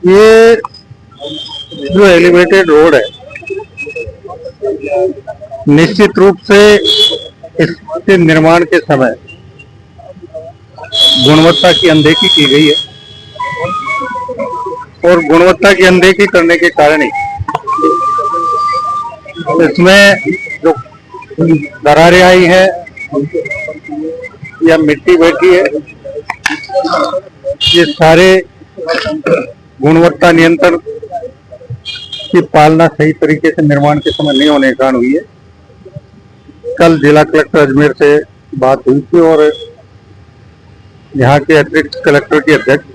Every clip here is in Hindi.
ये जो एलिवेटेड रोड है, निश्चित रूप से इसके निर्माण के समय गुणवत्ता की अनदेखी की गई है और गुणवत्ता की अनदेखी करने के कारण ही इसमें जो दरारें आई हैं या मिट्टी बैठी है, ये सारे गुणवत्ता नियंत्रण की पालना सही तरीके से निर्माण के समय नहीं होने के कारण हुई है। कल जिला कलेक्टर अजमेर से बात हुई थी और यहाँ के अतिरिक्त कलेक्टर की अध्यक्ष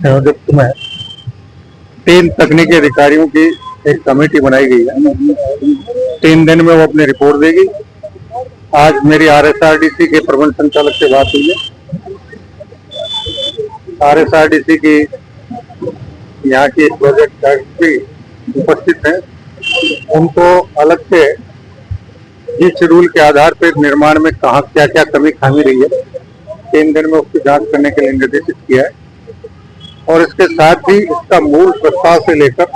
नेतृत्व में 3 तकनीकी अधिकारियों की एक कमेटी बनाई गई है। 3 दिन में वो अपनी रिपोर्ट देगी। आज मेरी RSRDC के प्रबंध संचालक से बात हुई है। RSRDC की यहाँ की प्रोजेक्ट डायरेक्टर उपस्थित हैं, उनको अलग से जिस शेड्यूल के आधार पर निर्माण में कहाँ क्या क्या कमी खामी रही है 3 दिन में उसकी जांच करने के लिए निर्देशित किया है। और इसके साथ ही इसका मूल प्रस्ताव से लेकर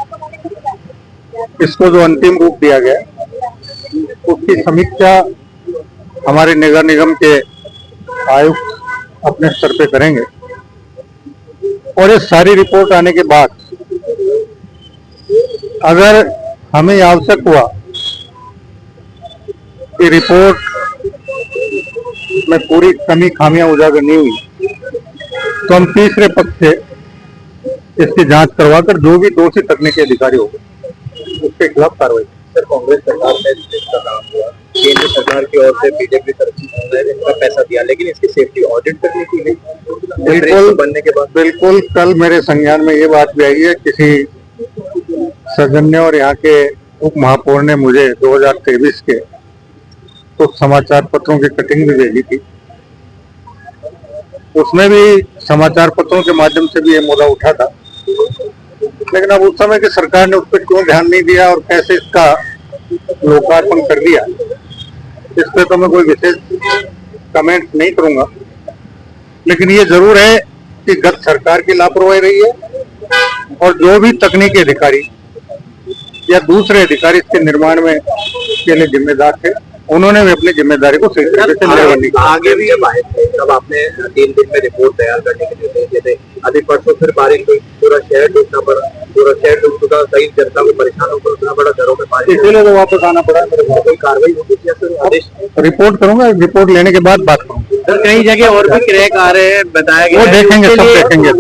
इसको जो अंतिम रूप दिया गया उसकी समीक्षा हमारे नगर निगम के आयुक्त अपने स्तर पे करेंगे और ये सारी रिपोर्ट आने के बाद अगर हमें आवश्यक हुआ कि रिपोर्ट में पूरी कमी खामियां उजागर नहीं हुई तो हम तीसरे पक्ष से इसकी जांच करवाकर जो भी दोषी तकनीकी अधिकारी होंगे उसके खिलाफ कार्रवाई। सर, कांग्रेस सरकार में जिसका काम हुआ, केंद्र सरकार की ओर से बीजेपी तरफ ने इसका पैसा दिया, लेकिन इसकी सेफ्टी ऑडिट करने की गई बिल्कुल बनने के बाद। बिल्कुल, कल मेरे संज्ञान में ये बात भी आई है, किसी सज्जन ने और यहाँ के उप महापौर ने मुझे 2023 के कुछ समाचार पत्रों की कटिंग भी भेजी थी। उसमें भी समाचार पत्रों के माध्यम से भी ये मुद्दा उठा था, लेकिन अब उस समय की सरकार ने उस पर क्यों ध्यान नहीं दिया और कैसे इसका लोकार्पण कर दिया, इस पर तो मैं कोई विशेष कमेंट नहीं करूंगा। लेकिन ये जरूर है कि गत सरकार की लापरवाही रही है और जो भी तकनीकी अधिकारी या दूसरे अधिकारी इसके निर्माण में के लिए जिम्मेदार थे, उन्होंने भी अपनी जिम्मेदारी को सही तरीके से निर्वहन किया। आगे भी अब आए थे, तब आपने 3 दिन में रिपोर्ट तैयार करने के निर्देश दिए थे। अभी परसों फिर बारिश हुई, पूरा शहर डूबना पड़ा, पूरा शहर डूब चुका, कई जनता को परेशान होकर उतना बड़ा घरों में पानी, इसीलिए तो वापस आना पड़ा। कोई कार्रवाई होगी क्या सर? आदेश रिपोर्ट करूंगा, रिपोर्ट लेने के बाद बात करूंगा। सर, कई जगह और भी क्रैक आ रहे हैं, बताया गया, वो देखेंगे, सब देखेंगे।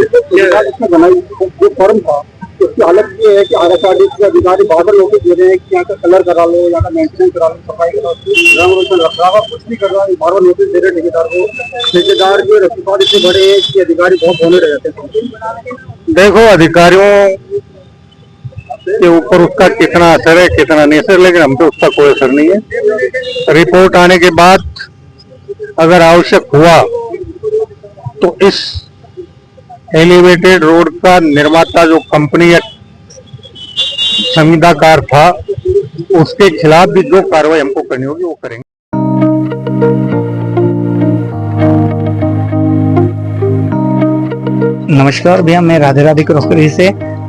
जो फॉर्म था उसकी हालत ये है कि RSRDC के अधिकारी बार नोटिस दे रहे हैं कि यहाँ का कलर करा लो, यहाँ का मेंटेनेंस करा लो, सफाई करा लो, रंग रोशन रखा, कुछ नहीं कर रहा है। बार नोटिस दे रहे ठेकेदार को। ठेकेदार के रखवार इतने बड़े हैं कि अधिकारी बहुत होने रह जाते हैं। देखो, अधिकारियों के ऊपर उसका कितना असर है कितना नहीं असर, लेकिन हम पे उसका कोई असर नहीं है। रिपोर्ट आने के बाद अगर आवश्यक हुआ तो इस एलिवेटेड रोड का निर्माता जो कंपनी या संविदाकार था उसके खिलाफ भी जो कार्रवाई हमको करनी होगी वो करेंगे। नमस्कार भैया, मैं राधे राधे क्रॉकरी से,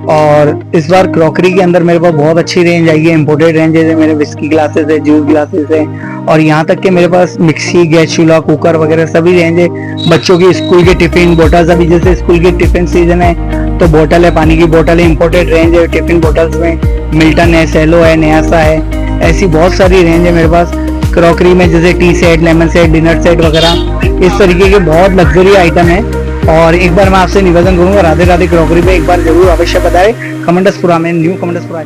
और इस बार क्रॉकरी के अंदर मेरे पास बहुत अच्छी रेंज आई है। इंपोर्टेड रेंजेस है, मेरे विस्की ग्लासेस है, जूस ग्लासेस है, और यहाँ तक कि मेरे पास मिक्सी, गैस चूल्हा, कुकर वगैरह सभी रेंज है। बच्चों की स्कूल के टिफिन बोटल्स, अभी जैसे स्कूल के टिफिन सीजन है तो बोतल है, पानी की बोतल है, इंपोर्टेड रेंज है। टिफिन बोटल्स में मिल्टन है, सेलो है, न्यासा है, ऐसी बहुत सारी रेंज है मेरे पास क्रॉकरी में, जैसे T set, lemon set, dinner set वगैरह, इस तरीके के बहुत लग्जरी आइटम है। और एक बार मैं आपसे निवेदन करूंगा, राधे राधे क्रॉकरी पे एक बार जरूर अवश्य बताएं। कमेंट्सपुरा में, न्यू कमेंट्सपुरा।